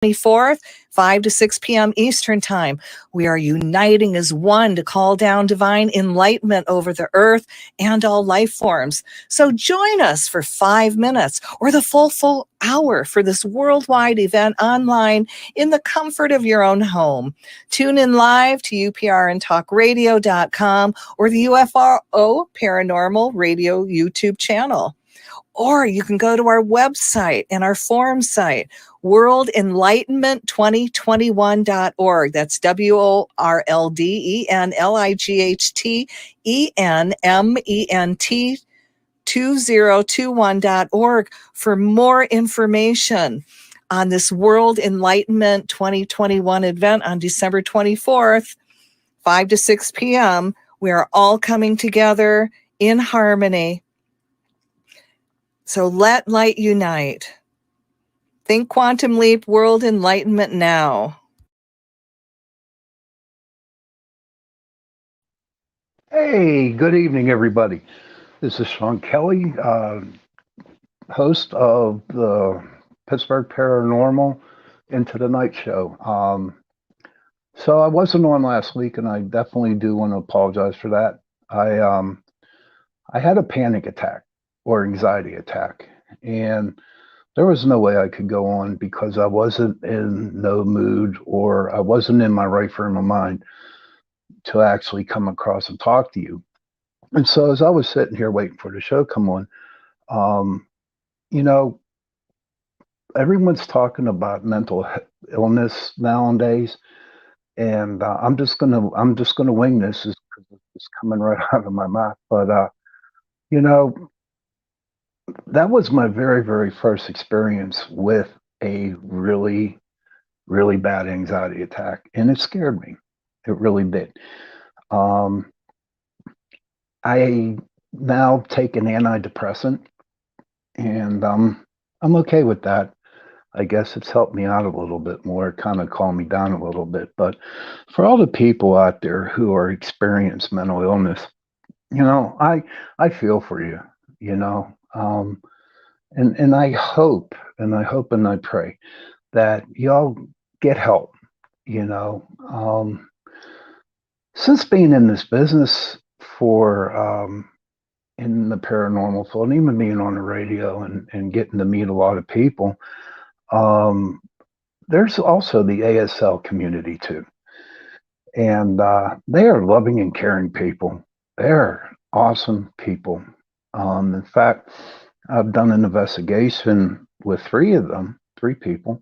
24th, 5 to 6 p.m. Eastern Time. We are uniting as one to call down divine enlightenment over the earth and all life forms. So join us for 5 minutes or the full hour for this worldwide event online in the comfort of your own home. Tune in live to uprntalkradio.com or the UFRO Paranormal Radio YouTube channel. Or you can go to our website and our forum site, worldenlightenment2021.org. That's WORLDENLIGHTENMENT 2021.org for more information on this World Enlightenment 2021 event on December 24th, 5 to 6 p.m. We are all coming together in harmony. So let light unite. Think Quantum Leap, World Enlightenment now. Hey, good evening, everybody. This is Shawn Kelly, host of the Pittsburgh Paranormal Into the Night show. So I wasn't on last week, and I definitely do want to apologize for that. I had a panic attack or anxiety attack, and there was no way I could go on because I wasn't in no mood or I wasn't in my right frame of mind to actually come across and talk to you. And so as I was sitting here waiting for the show to come on, you know, everyone's talking about mental illness nowadays, and I'm just gonna wing this because it's coming right out of my mouth. But you know, that was my very, very first experience with a really, really bad anxiety attack, and it scared me. It really did. I now take an antidepressant, and I'm okay with that. I guess it's helped me out a little bit more, kind of calm me down a little bit. But for all the people out there who are experiencing mental illness, you know, I feel for you, you know. And I hope and I pray that y'all get help, you know. Since being in this business for in the paranormal field, and even being on the radio and getting to meet a lot of people, there's also the ASL community too. And they are loving and caring people. They're awesome people. In fact, I've done an investigation with three people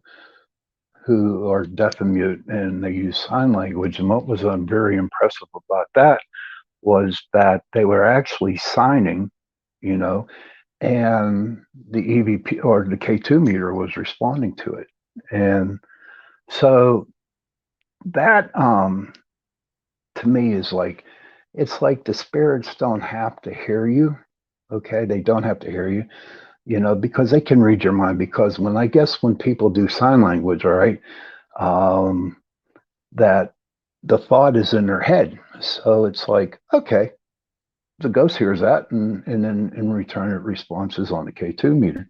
who are deaf and mute, and they use sign language. And what was very impressive about that was that they were actually signing, you know, and the EVP or the K2 meter was responding to it. And so that to me is like, it's like the spirits don't have to hear you. Okay, they don't have to hear you, you know, because they can read your mind. Because when people do sign language, all right, that the thought is in their head. So it's like, okay, the ghost hears that, and then in return it responses on the K2 meter.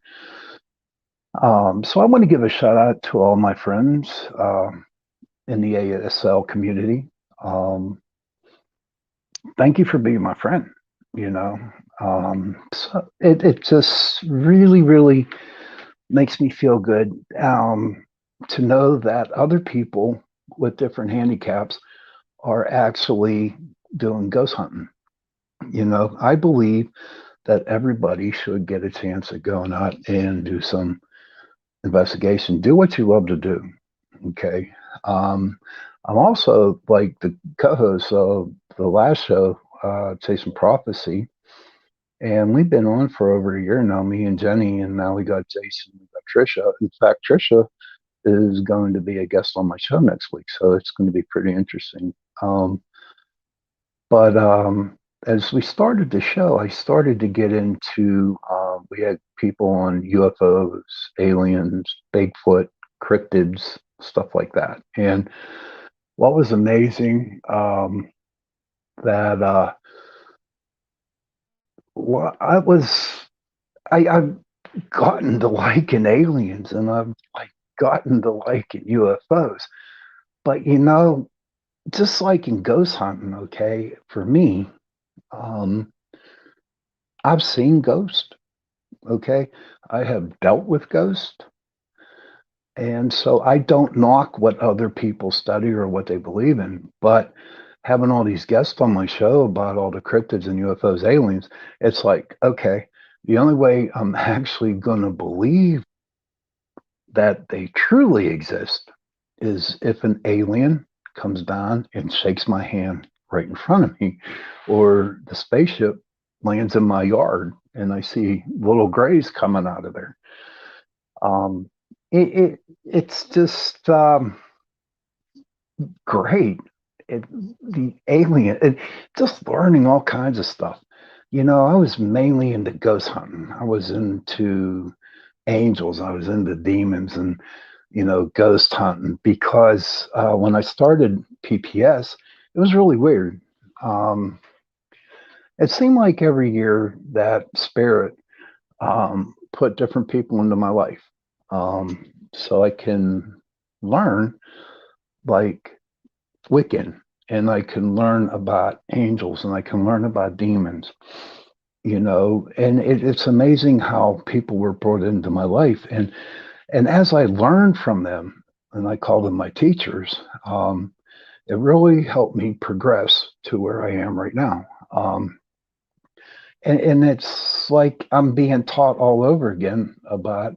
So I want to give a shout out to all my friends in the ASL community. Thank you for being my friend. You know, so it just really, really makes me feel good to know that other people with different handicaps are actually doing ghost hunting. You know, I believe that everybody should get a chance at going out and do some investigation. Do what you love to do. Okay. I'm also like the co-host of the last show, Chasing Prophecy. And we've been on for over a year now, me and Jenny, and now we got Jason, we got Trisha. In fact, Trisha is going to be a guest on my show next week, so it's going to be pretty interesting. But as we started the show, I started to get into, we had people on UFOs, aliens, Bigfoot, cryptids, stuff like that. And what was amazing, that well, I've gotten to liking aliens, and I'm like, gotten to liking UFOs. But you know, just like in ghost hunting, okay, for me, um, I've seen ghosts, okay? I have dealt with ghosts. And so I don't knock what other people study or what they believe in, but having all these guests on my show about all the cryptids and UFOs, aliens, it's like, okay, the only way I'm actually going to believe that they truly exist is if an alien comes down and shakes my hand right in front of me, or the spaceship lands in my yard and I see little grays coming out of there. Um, it's just great. The alien, just learning all kinds of stuff. You know, I was mainly into ghost hunting. I was into angels. I was into demons and, you know, ghost hunting because when I started PPS, it was really weird. Um, it seemed like every year that spirit put different people into my life, so I can learn like Wiccan, and I can learn about angels, and I can learn about demons. You know, and it's amazing how people were brought into my life, and as I learned from them, and I call them my teachers, it really helped me progress to where I am right now. And it's like I'm being taught all over again about,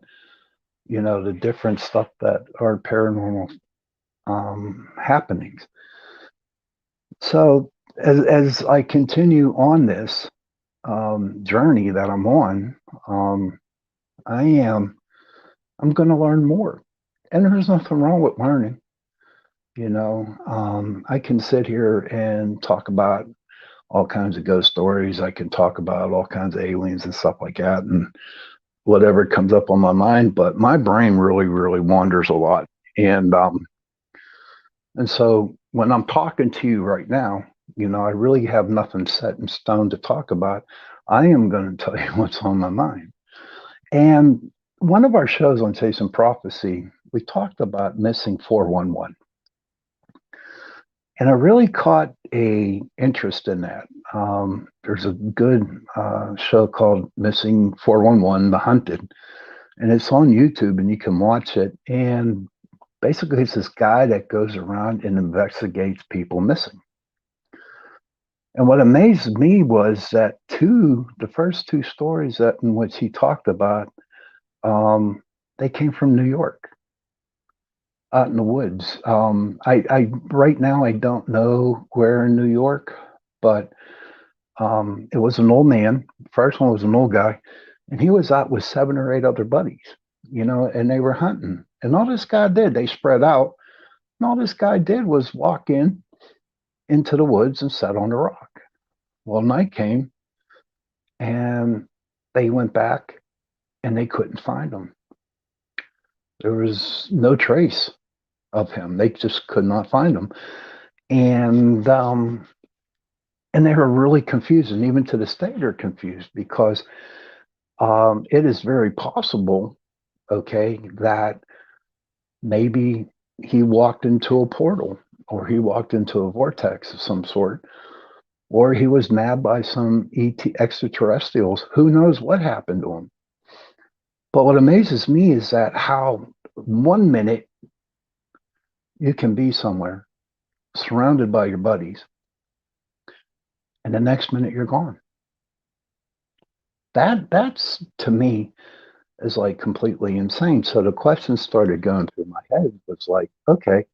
you know, the different stuff that are paranormal happenings. So as I continue on this journey that I'm on, um, I am I'm going to learn more, and there's nothing wrong with learning. You know, I can sit here and talk about all kinds of ghost stories. I can talk about all kinds of aliens and stuff like that, and whatever comes up on my mind. But my brain really, really wanders a lot, and so when I'm talking to you right now, you know, I really have nothing set in stone to talk about. I am going to tell you what's on my mind. And one of our shows on Chasing Prophecy, we talked about missing 411. And I really caught a interest in that. There's a good show called Missing 411, The Hunted, and it's on YouTube and you can watch it. And basically, it's this guy that goes around and investigates people missing. And what amazed me was that the first two stories that in which he talked about, they came from New York, out in the woods. I right now I don't know where in New York, but it was an old man. First one was an old guy, and he was out with 7 or 8 other buddies, you know, and they were hunting. And all this guy did, they spread out. And all this guy did was walk into the woods and sat on a rock. Well, night came and they went back and they couldn't find him. There was no trace of him. They just could not find him. And they were really confused. And even to this day, they're confused because it is very possible, okay, that maybe he walked into a portal or he walked into a vortex of some sort, or he was nabbed by some extraterrestrials. Who knows what happened to him? But what amazes me is that how 1 minute you can be somewhere surrounded by your buddies, and the next minute you're gone. That's to me is like completely insane. So the question started going through my head was like, okay,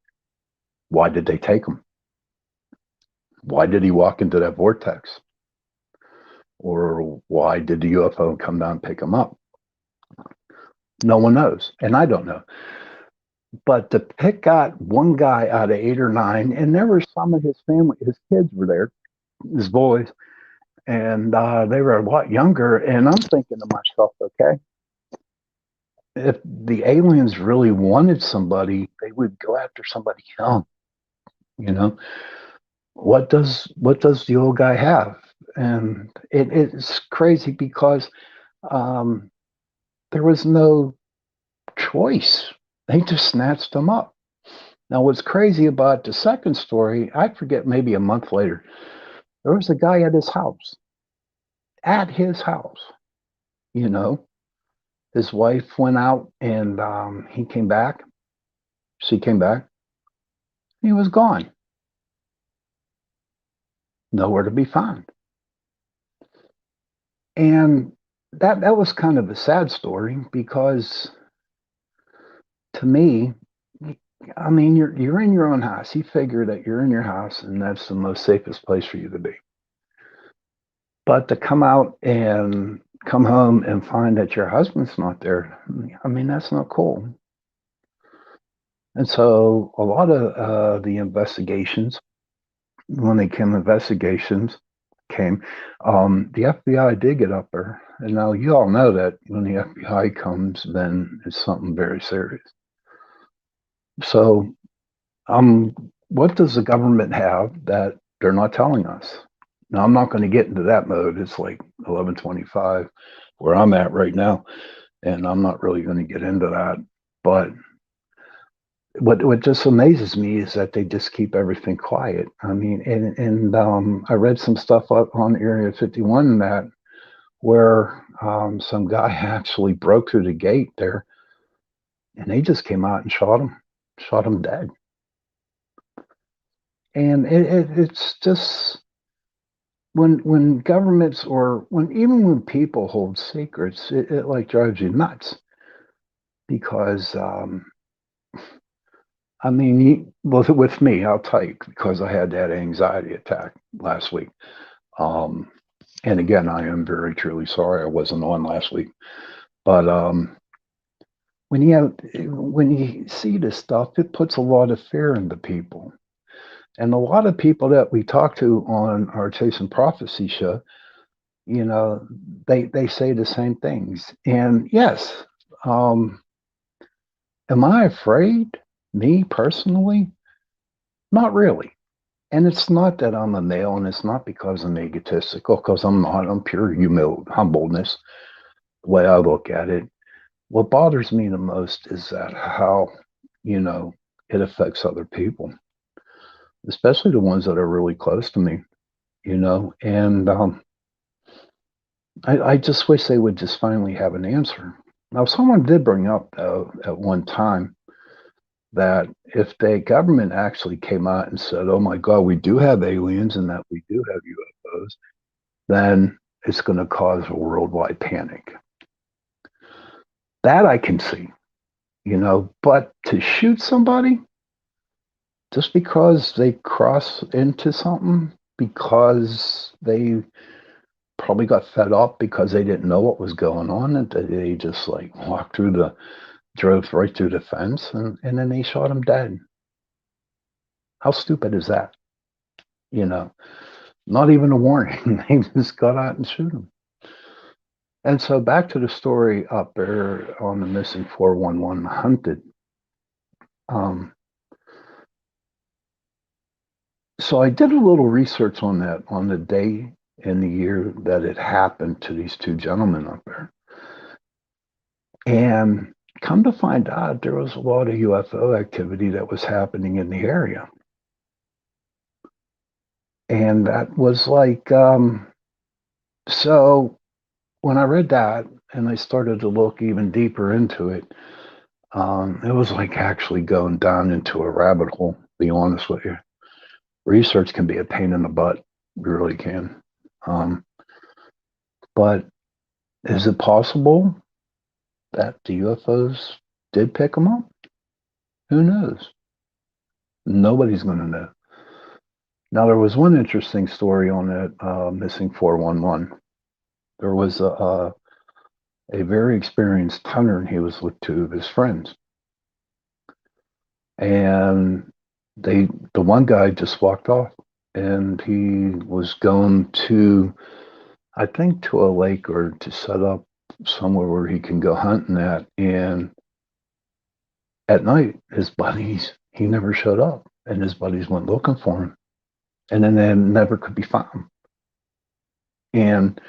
why did they take him? Why did he walk into that vortex? Or why did the UFO come down and pick him up? No one knows, and I don't know. But to pick out one guy out of 8 or 9, and there were some of his family, his kids were there, his boys, and they were a lot younger. And I'm thinking to myself, okay, if the aliens really wanted somebody, they would go after somebody young. You know, what does the old guy have? And it's crazy because there was no choice. They just snatched him up. Now, what's crazy about the second story, I forget, maybe a month later, there was a guy at his house. At his house, you know, his wife went out and he came back. She came back. He was gone, nowhere to be found. And that was kind of a sad story because to me, I mean, you're in your own house. You figure that you're in your house and that's the most safest place for you to be. But to come out and come home and find that your husband's not there, I mean, that's not cool. And so a lot of the investigations, when they came, the FBI did get up there. And now you all know that when the FBI comes, then it's something very serious. So, what does the government have that they're not telling us? Now, I'm not going to get into that mode. It's like 11:25 where I'm at right now, and I'm not really going to get into that. But what just amazes me is that they just keep everything quiet. I mean, and I read some stuff up on Area 51 that where some guy actually broke through the gate there, and they just came out and shot him dead. And it's just when governments or when people hold secrets, it like drives you nuts because I mean, well, with me, I'll tell you because I had that anxiety attack last week. Um, and again, I am very truly sorry I wasn't on last week. But when you see this stuff, it puts a lot of fear into people. And a lot of people that we talk to on our Chasing Prophecy show, you know, they say the same things. And yes, um, am I afraid? Me personally, not really. And it's not that I'm a male, and it's not because I'm egotistical, because I'm not. I'm pure humbleness, the way I look at it. What bothers me the most is that how, you know, it affects other people, especially the ones that are really close to me, you know. And I just wish they would just finally have an answer. Now, someone did bring up, though, at one time that if the government actually came out and said, oh my God, we do have aliens and that we do have UFOs, then it's going to cause a worldwide panic. That I can see, you know, but to shoot somebody just because they cross into something, because they probably got fed up because they didn't know what was going on and they just like drove right through the fence and then they shot him dead. How stupid is that? You know, not even a warning. They just got out and shoot him. And so back to the story up there on the missing 411 hunted. Um, so I did a little research on that, on the day and the year that it happened to these two gentlemen up there. And come to find out, there was a lot of UFO activity that was happening in the area. And that was like, so when I read that and I started to look even deeper into it, it was like actually going down into a rabbit hole, to be honest with you. Research can be a pain in the butt, it really can. But is it possible that the UFOs did pick them up? Who knows? Nobody's going to know. Now, there was one interesting story on that missing 411. There was a very experienced hunter, and he was with two of his friends. And the one guy just walked off, and he was going to, I think, to a lake or to set up somewhere where he can go hunting at. And at night, he never showed up, and his buddies went looking for him, and then they never could be found. And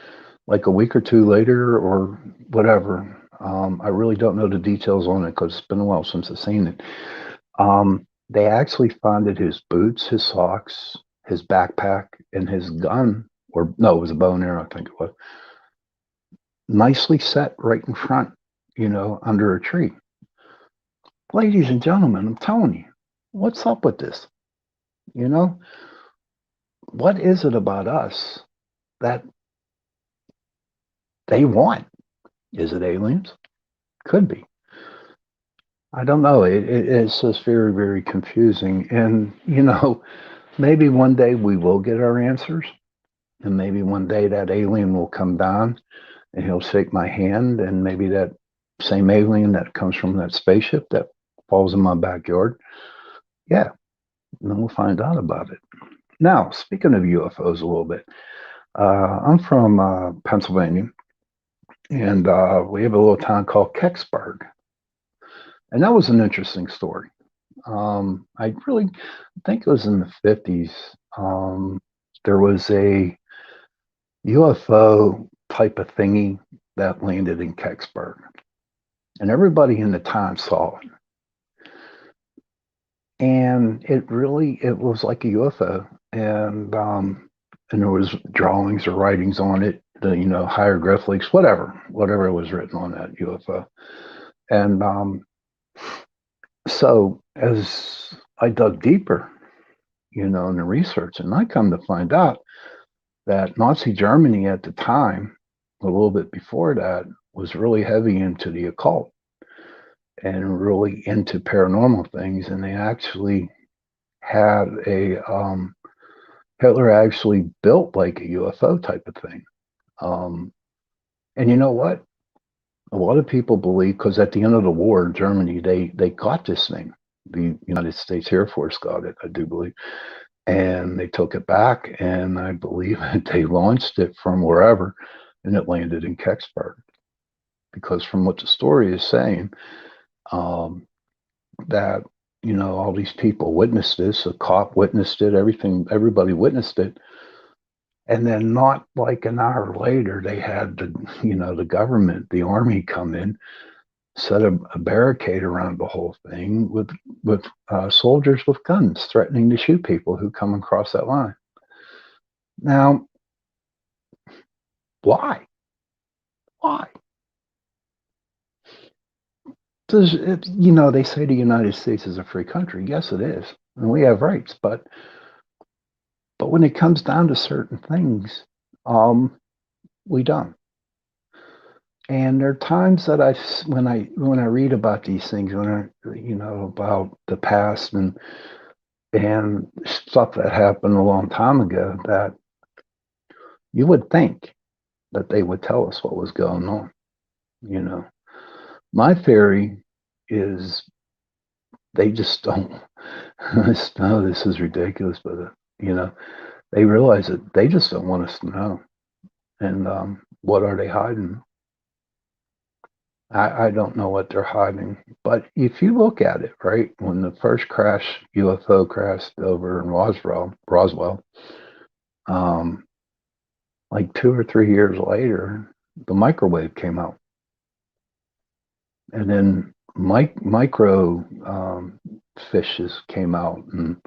like a week or two later, or whatever, I really don't know the details on it because it's been a while since I've seen it. They actually found his boots, his socks, his backpack, and his gun, or no, it was a bow and arrow, I think it was, nicely set right in front, under a tree. Ladies and gentlemen, I'm telling you, what's up with this? You know, what is it about us that they want? Is it aliens? Could be. I don't know. It's just very, very confusing. And, maybe one day we will get our answers. And maybe one day that alien will come down and he'll shake my hand. And maybe that same alien that comes from that spaceship that falls in my backyard. Yeah. And then we'll find out about it. Now, speaking of UFOs a little bit, I'm from Pennsylvania. And we have a little town called Kecksburg. And that was an interesting story. I really think it was in the 50s. There was a UFO type of thingy that landed in Kecksburg. And everybody in the town saw it. And it was like a UFO. And there was drawings or writings on it, hieroglyphics, whatever was written on that UFO. And so as I dug deeper, in the research, and I come to find out that Nazi Germany at the time, a little bit before that, was really heavy into the occult and really into paranormal things. And they actually had Hitler actually built like a UFO type of thing. And you know what? A lot of people believe, because at the end of the war, Germany, they got this thing. The United States Air Force got it, I do believe. And they took it back, and I believe they launched it from wherever, and it landed in Kecksburg. Because from what the story is saying, that all these people witnessed this, a cop witnessed it, everybody witnessed it, and then not like an hour later, they had the government, the army come in, set a barricade around the whole thing with soldiers with guns threatening to shoot people who come across that line. Now, why? Why? Does it, they say the United States is a free country. Yes, it is, and we have rights. But when it comes down to certain things, we don't. And there are times that when I read about these things, when about the past and stuff that happened a long time ago, that you would think that they would tell us what was going on. My theory is they just don't. No, this is ridiculous, but they realize that they just don't want us to know. And what are they hiding? I don't know what they're hiding, but if you look at it, right, when the first UFO crashed over in Roswell, like 2 or 3 years later, the microwave came out, and then micro fishes came out, and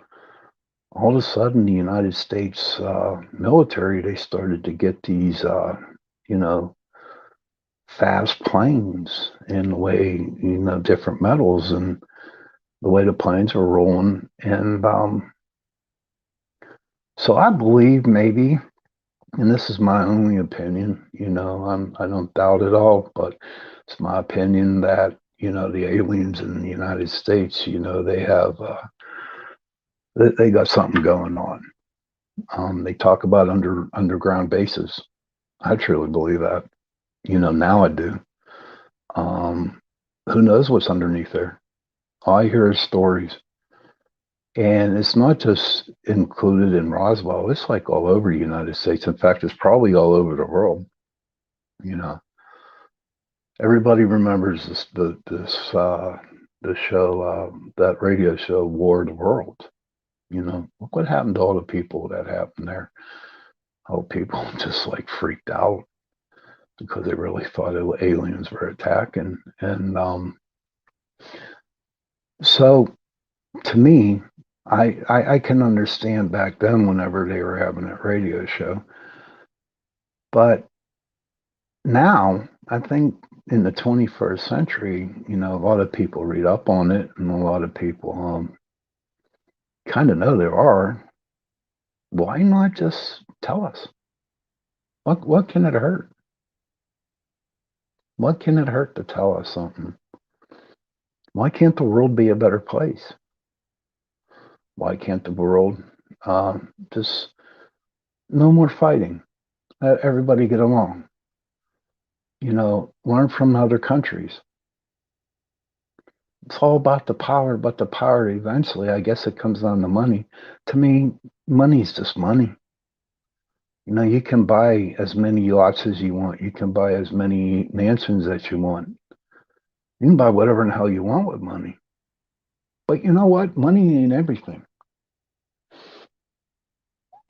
all of a sudden, the United States military, they started to get these, fast planes in the way, different metals and the way the planes were rolling. And so I believe maybe, and this is my only opinion, I don't doubt it all, but it's my opinion that, the aliens in the United States, they have, they got something going on. They talk about underground bases. I truly believe that. Now I do. Who knows what's underneath there? All I hear is stories. And it's not just included in Roswell. It's like all over the United States. In fact, it's probably all over the world. Everybody remembers the show, that radio show, War of the Worlds. Look what happened to all the people that happened there. All people just like freaked out. because they really thought aliens were attacking. And so to me, I can understand back then whenever they were having that radio show. But now, I think in the 21st century, a lot of people read up on it and a lot of people kind of know there are. Why not just tell us? What can it hurt? What can it hurt to tell us something? Why can't the world be a better place? Why can't the world just no more fighting? Let everybody get along. Learn from other countries. It's all about the power, but the power eventually, I guess it comes down to money. To me, money's just money. You can buy as many yachts as you want. You can buy as many mansions as you want. You can buy whatever in the hell you want with money. But you know what? Money ain't everything.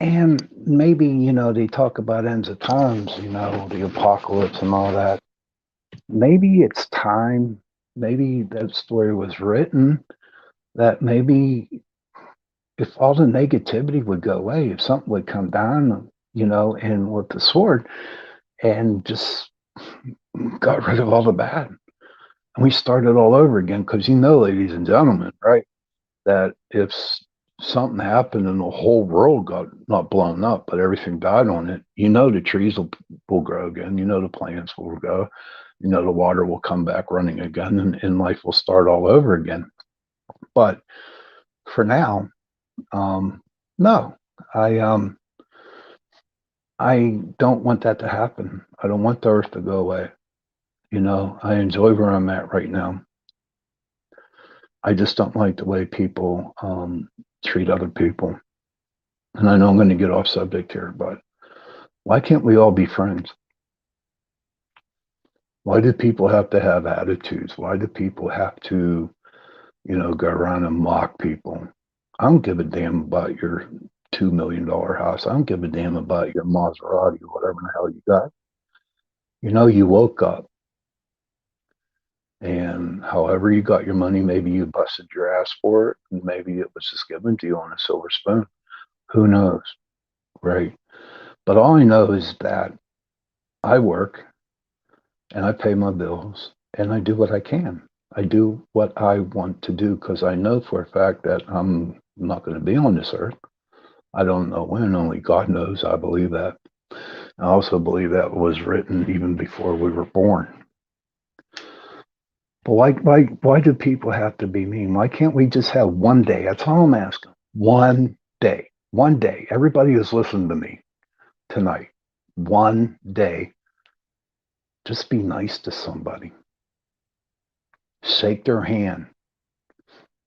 And maybe, they talk about ends of times, the apocalypse and all that. Maybe it's time. Maybe that story was written that maybe if all the negativity would go away, if something would come down, and with the sword and just got rid of all the bad. And we started all over again because, ladies and gentlemen, right, that if something happened and the whole world got not blown up, but everything died on it, the trees will grow again, the plants will grow, the water will come back running again and life will start all over again. But for now, no, I don't want that to happen. I don't want the earth to go away. I enjoy where I'm at right now. I just don't like the way people treat other people. And I know I'm going to get off subject here, but why can't we all be friends? Why do people have to have attitudes? Why do people have to, go around and mock people? I don't give a damn about your $2 million house. I don't give a damn about your Maserati or whatever the hell you got. You woke up. And however you got your money, maybe you busted your ass for it, and maybe it was just given to you on a silver spoon. Who knows, right? But all I know is that I work and I pay my bills and I do what I can. I do what I want to do because I know for a fact that I'm not going to be on this earth. I don't know when, only God knows. I believe that. I also believe that was written even before we were born. But why do people have to be mean? Why can't we just have one day? That's all I'm asking. One day. One day. Everybody who's listening to me tonight. One day. Just be nice to somebody. Shake their hand.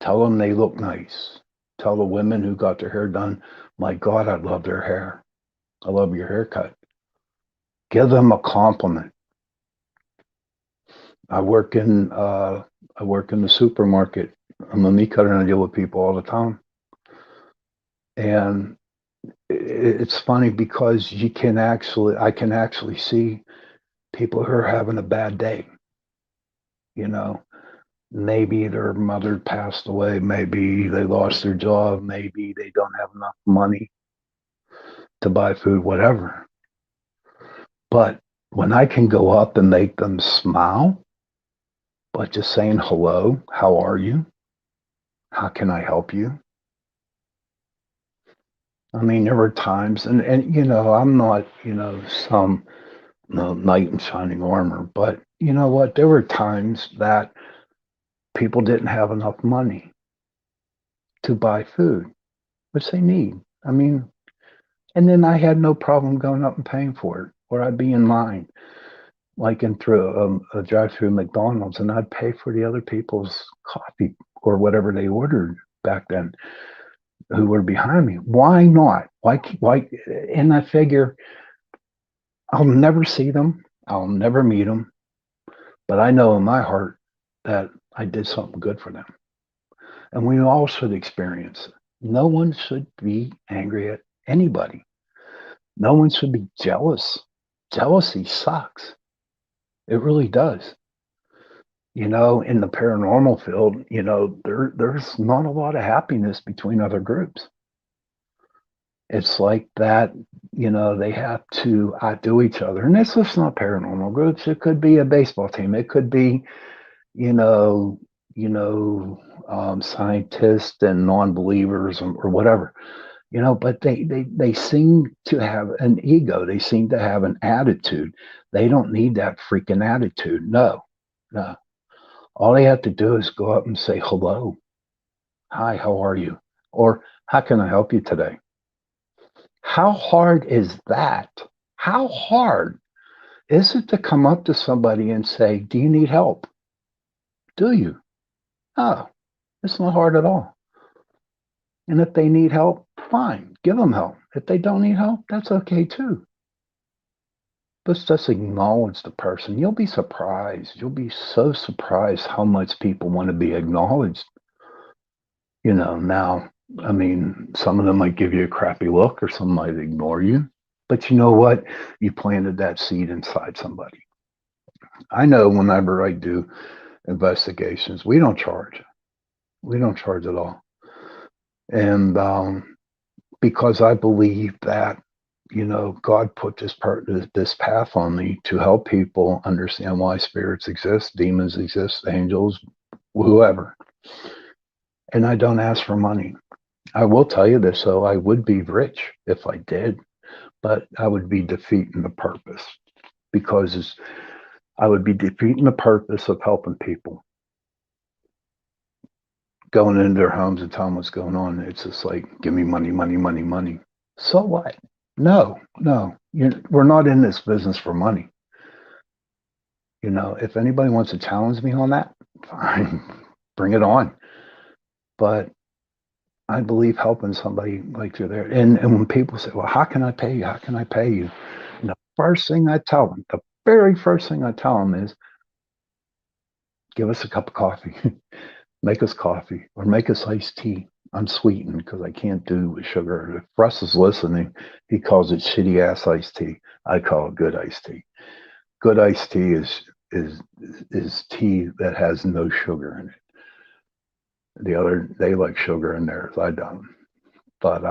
Tell them they look nice. Tell the women who got their hair done, my God, I love their hair. I love your haircut. Give them a compliment. I work in the supermarket. I'm a meat cutter and I deal with people all the time. And it's funny because I can actually see people who are having a bad day. Maybe their mother passed away, maybe they lost their job, maybe they don't have enough money to buy food, whatever. But when I can go up and make them smile, but just saying hello, how are you? How can I help you? I mean, there were times, and I'm not, some knight in shining armor, but you know what? There were times that people didn't have enough money to buy food, which they need. I mean, and then I had no problem going up and paying for it, or I'd be in line, like in through a drive-through McDonald's, and I'd pay for the other people's coffee or whatever they ordered back then, who were behind me. Why not? Why? And I figure I'll never see them. I'll never meet them. But I know in my heart that I did something good for them. And we all should experience it. No one should be angry at anybody. No one should be jealous. Jealousy sucks. It really does. You know, in the paranormal field, you know, there's not a lot of happiness between other groups. It's like that, you know, they have to outdo each other. And it's just not paranormal groups. It could be a baseball team. It could be, you know, scientists and non-believers or whatever, you know, but they seem to have an ego. They seem to have an attitude. They don't need that freaking attitude. No, no. All they have to do is go up and say hello. Hi, how are you? Or how can I help you today? How hard is that? How hard is it to come up to somebody and say, do you need help? Do you? Oh, it's not hard at all. And if they need help, fine, give them help. If they don't need help, that's okay too. Let's just acknowledge the person. You'll be surprised. You'll be so surprised how much people want to be acknowledged. You know, now, I mean, some of them might give you a crappy look or some might ignore you. But you know what? You planted that seed inside somebody. I know whenever I do investigations, we don't charge. We don't charge at all. And because I believe that, you know, God put this path on me to help people understand why spirits exist, demons exist, angels, whoever. And I don't ask for money. I will tell you this, though, I would be rich if I did, but I would be defeating the purpose because I would be defeating the purpose of helping people, going into their homes and telling them what's going on. It's just like, give me money, money, money, money. So what? No, no, we're not in this business for money. You know, if anybody wants to challenge me on that, fine, bring it on. But I believe helping somebody like you're there. And when people say, well, how can I pay you? How can I pay you? And the first thing I tell them, the very first thing I tell them is, give us a cup of coffee, make us coffee, or make us iced tea. Unsweetened because I can't do with sugar. If Russ is listening, he calls it shitty ass iced tea. I call it good iced tea. Good iced tea is tea that has no sugar in it. The other they like sugar in theirs. I don't. But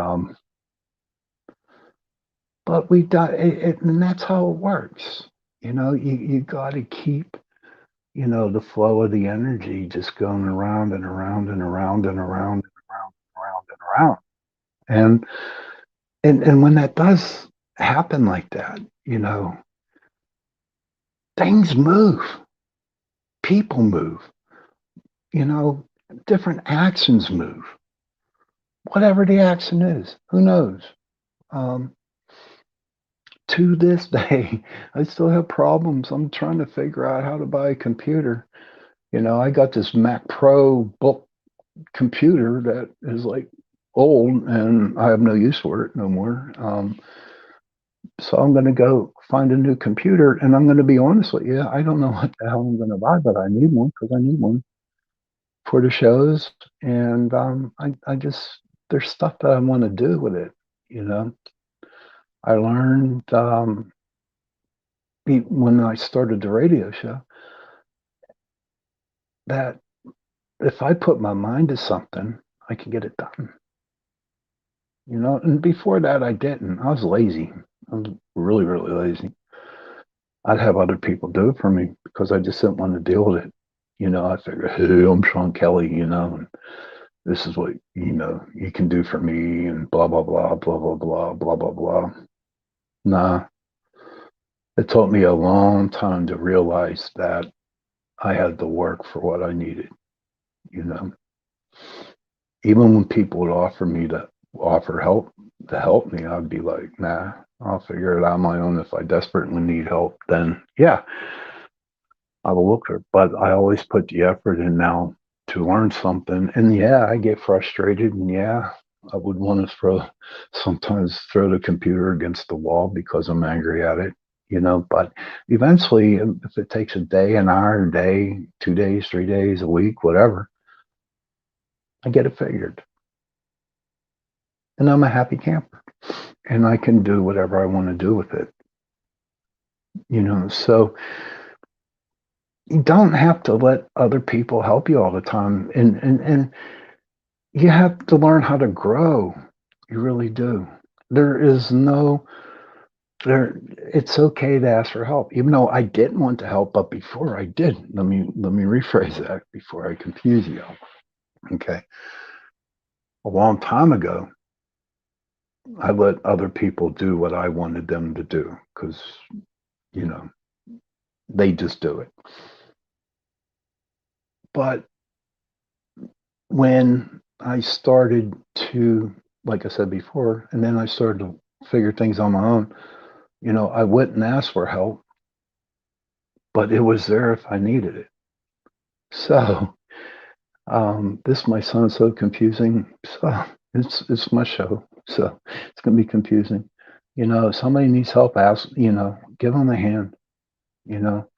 we got it, and that's how it works. You know, you got to keep, you know, the flow of the energy just going around and around and around and around and around and around and around. And when that does happen like that, you know, things move, people move, you know, different actions move. Whatever the action is, who knows? Um, to this day, I still have problems. I'm trying to figure out how to buy a computer. You know, I got this Mac Pro book computer that is like old and I have no use for it no more. So I'm going to go find a new computer and I'm going to be honest with you. I don't know what the hell I'm going to buy, but I need one because I need one for the shows. And I just, there's stuff that I want to do with it. You know, I learned when I started the radio show that if I put my mind to something, I can get it done. You know, and before that, I didn't. I was lazy. I was really, really lazy. I'd have other people do it for me because I just didn't want to deal with it. You know, I figured, hey, I'm Shawn Kelly, you know, and this is what, you know, you can do for me and blah, blah, blah, blah, blah, blah, blah, blah, blah. Nah, it took me a long time to realize that I had to work for what I needed, you know. Even when people would offer me to offer help to help me, I'd be like, nah, I'll figure it out on my own. If I desperately need help, then yeah, I will look for it. But I always put the effort in now to learn something. And yeah, I get frustrated. And yeah, I would want to sometimes throw the computer against the wall because I'm angry at it, you know. But eventually, if it takes a day, an hour, a day, 2 days, 3 days, a week, whatever, I get it figured. And I'm a happy camper and I can do whatever I want to do with it, you know. So you don't have to let other people help you all the time. And you have to learn how to grow. You really do. There is no there it's okay to ask for help. Even though I didn't want to help, but before I did, let me rephrase that before I confuse you. Okay. A long time ago, I let other people do what I wanted them to do because, you know, they just do it. But when I started to, like I said before, and then I started to figure things on my own, I wouldn't ask for help, but it was there if I needed it. So, this might sound so confusing. So it's my show, so it's gonna be confusing. If somebody needs help, ask. Give them a hand. You know,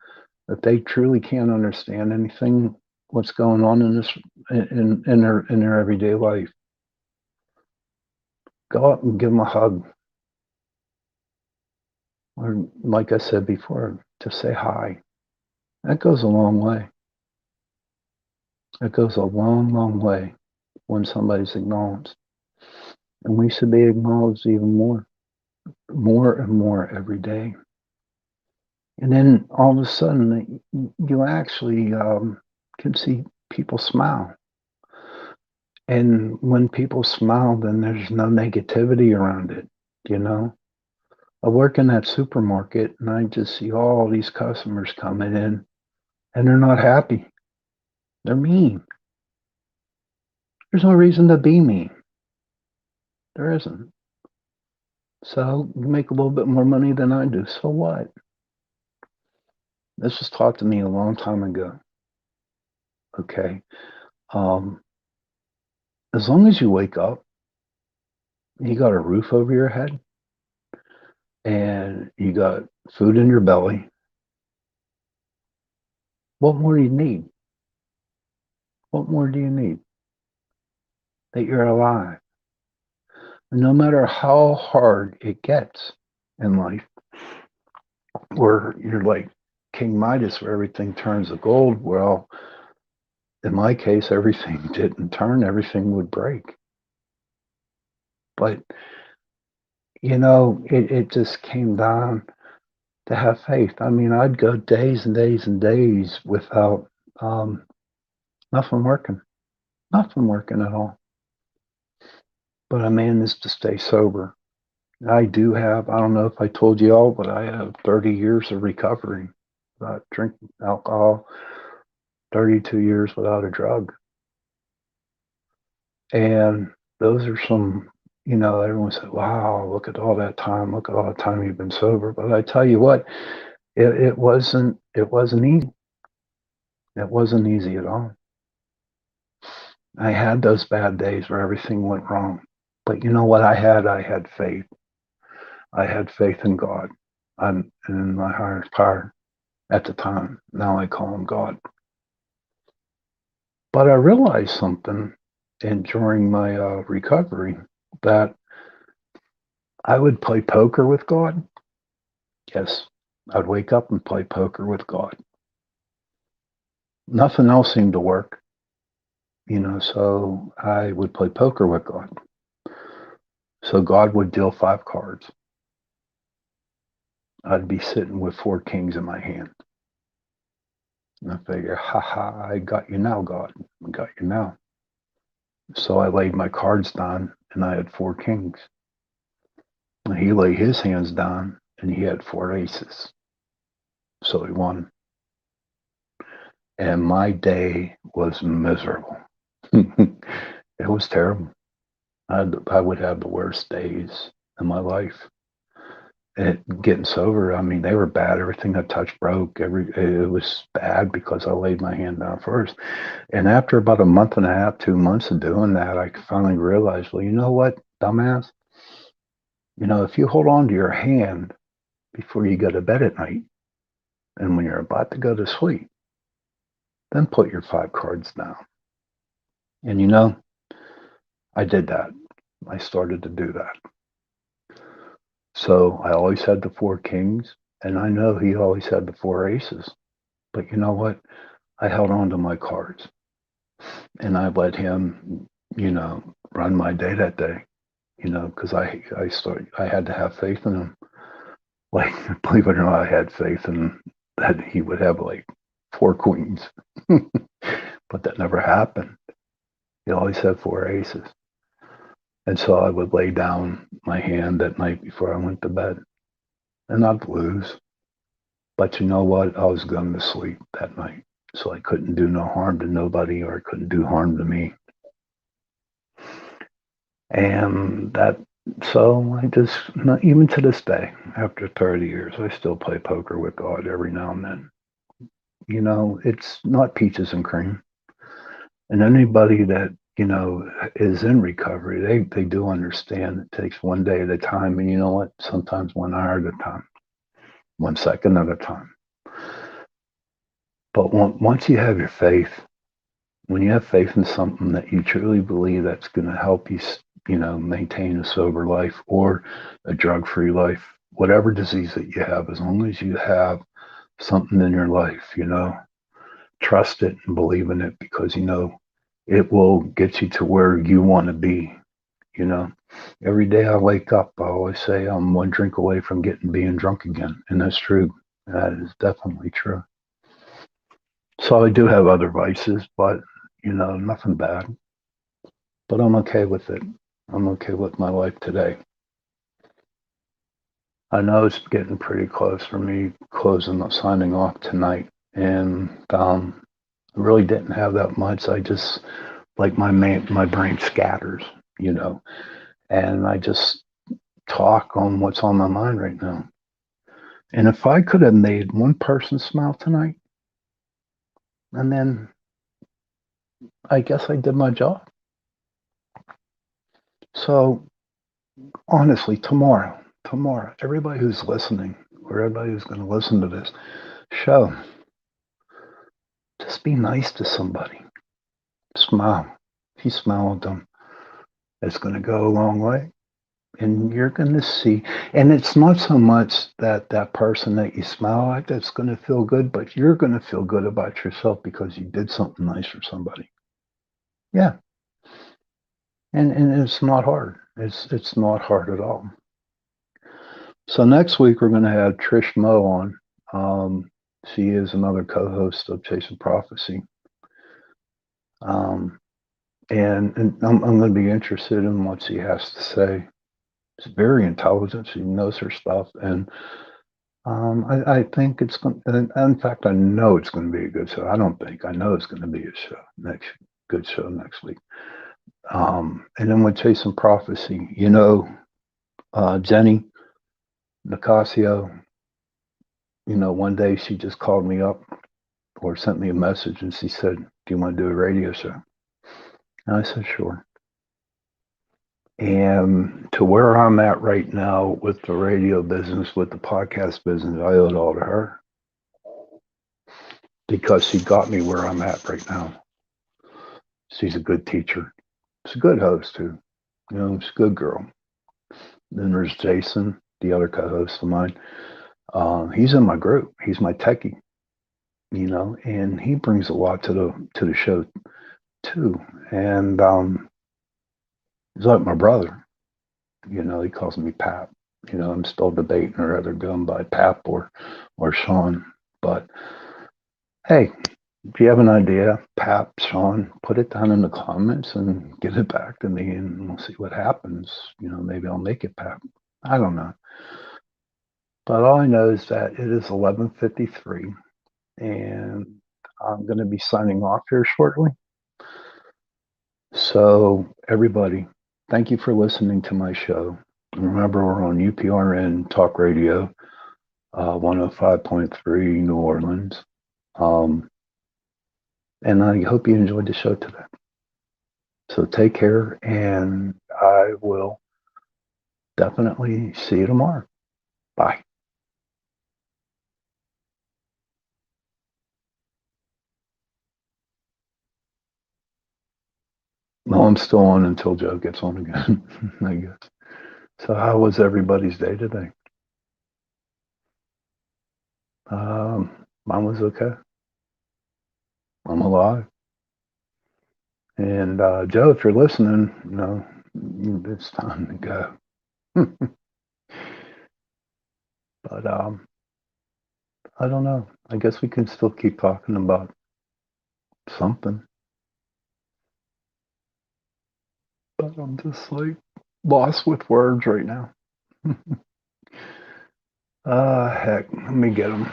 if they truly can't understand anything, what's going on in this in their everyday life, go up and give them a hug, or like I said before, just say hi. That goes a long way. It goes a long, long way when somebody's acknowledged, and we should be acknowledged even more and more every day. And then all of a sudden, you actually can see people smile. And when people smile, then there's no negativity around it. You know, I work in that supermarket and I just see all these customers coming in and they're not happy. They're mean. There's no reason to be mean. There isn't. So you make a little bit more money than I do. So what? This was taught to me a long time ago. Okay. Um, as long as you wake up, you got a roof over your head, and you got food in your belly, what more do you need? What more do you need? That you're alive. And no matter how hard it gets in life, where you're like King Midas, where everything turns to gold, well, in my case, everything didn't turn, everything would break. But, it just came down to have faith. I mean, I'd go days and days and days without um, nothing working, nothing working at all. But I managed to stay sober. I don't know if I told you all, but I have 30 years of recovery without drinking alcohol, 32 years without a drug. And those are some, everyone said, wow, look at all that time. Look at all the time you've been sober. But I tell you what, it wasn't easy. It wasn't easy at all. I had those bad days where everything went wrong. But you know what I had? I had faith. I had faith in God and in my higher power at the time. Now I call him God. But I realized something during my recovery, that I would play poker with God. Yes, I'd wake up and play poker with God. Nothing else seemed to work, so I would play poker with God. So God would deal 5 cards. I'd be sitting with 4 kings in my hand. And I figure, ha ha, I got you now, God. I got you now. So I laid my cards down and I had 4 kings. And he laid his hands down and he had 4 aces. So he won. And my day was miserable. It was terrible. I would have the worst days in my life. Getting sober, I mean, they were bad. Everything I touched broke. It was bad because I laid my hand down first. And after about a month and a half, 2 months of doing that, I finally realized, well, you know what, dumbass? If you hold on to your hand before you go to bed at night, and when you're about to go to sleep, then put your 5 cards down. And I did that. I started to do that. So I always had the 4 kings, and I know he always had the 4 aces. But you know what? I held on to my cards and I let him, run my day that day, because I had to have faith in him. Like, believe it or not, I had faith in that he would have like four queens, but that never happened. He always had four aces. And so I would lay down my hand that night before I went to bed and I'd lose. But you know what? I was going to sleep that night. So I couldn't do no harm to nobody or I couldn't do harm to me. And so I just, even to this day, after 30 years, I still play poker with God every now and then. It's not peaches and cream. And anybody that, is in recovery, they do understand it takes one day at a time. And you know what? Sometimes 1 hour at a time, 1 second at a time. But once you have your faith, when you have faith in something that you truly believe that's going to help you, maintain a sober life or a drug-free life, whatever disease that you have, as long as you have something in your life, trust it and believe in it because, it will get you to where you want to be. Every day I wake up, I always say I'm one drink away from being drunk again. And that's true. That is definitely true. So I do have other vices, but, nothing bad. But I'm okay with it. I'm okay with my life today. I know it's getting pretty close for me signing off tonight. And I really didn't have that much. I just, like my brain scatters, and I just talk on what's on my mind right now. And if I could have made one person smile tonight, and then I guess I did my job. So honestly, tomorrow, everybody who's listening, or everybody who's going to listen to this show, just be nice to somebody. Smile. If you smile at them, it's going to go a long way. And you're going to see, and it's not so much that person that you smile at that's going to feel good, but you're going to feel good about yourself because you did something nice for somebody. Yeah. And it's not hard. It's not hard at all. So next week we're going to have Trish Moe on. She is another co-host of Chasing Prophecy. Um, and I'm going to be interested in what she has to say. She's very intelligent. She knows her stuff. And I think it's going to, in fact, I know it's going to be a good show. I know it's going to be a good show next week. And then with Chasing Prophecy, Jenny Nicasio, one day she just called me up or sent me a message and she said, "Do you want to do a radio show?" And I said, "Sure." And to where I'm at right now with the radio business, with the podcast business, I owe it all to her because she got me where I'm at right now. She's a good teacher. She's a good host too. She's a good girl. Then there's Jason, the other co-host of mine. He's in my group. He's my techie, and he brings a lot to the show too. And he's like my brother. He calls me Pap. I'm still debating whether going by Pap or Shawn. But hey, if you have an idea, Pap, Shawn, put it down in the comments and get it back to me, and we'll see what happens. Maybe I'll make it Pap. I don't know. But all I know is that it is 11:53, and I'm going to be signing off here shortly. So everybody, thank you for listening to my show. Remember, we're on UPRN Talk Radio, 105.3 New Orleans. And I hope you enjoyed the show today. So take care, and I will definitely see you tomorrow. Bye. No, I'm still on until Joe gets on again, I guess. So how was everybody's day today? Mine was okay. I'm alive. And Joe, if you're listening, it's time to go. But I don't know. I guess we can still keep talking about something. But I'm just like lost with words right now. Heck, let me get them.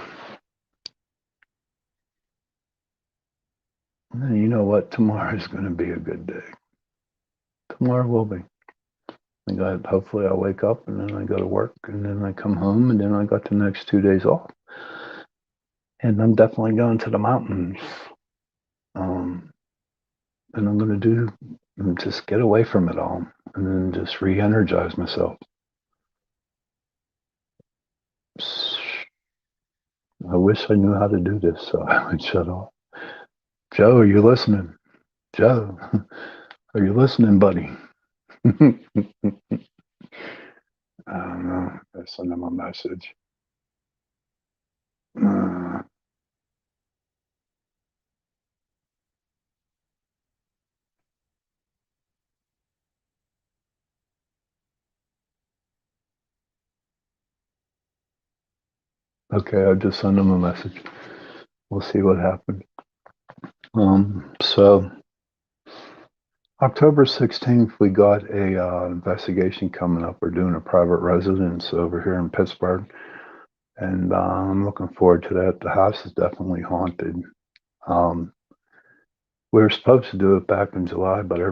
And you know what? Tomorrow's going to be a good day. Tomorrow will be. Hopefully I wake up and then I go to work and then I come home and then I got the next 2 days off. And I'm definitely going to the mountains. And I'm going to just get away from it all and then just re-energize myself. I wish I knew how to do this so I would shut off. Joe, are you listening? Joe, are you listening, buddy? I don't know. I send him a message. Okay, I just sent him a message. We'll see what happens. So October 16th, we got a investigation coming up. We're doing a private residence over here in Pittsburgh, and I'm looking forward to that. The house is definitely haunted. We were supposed to do it back in July, but every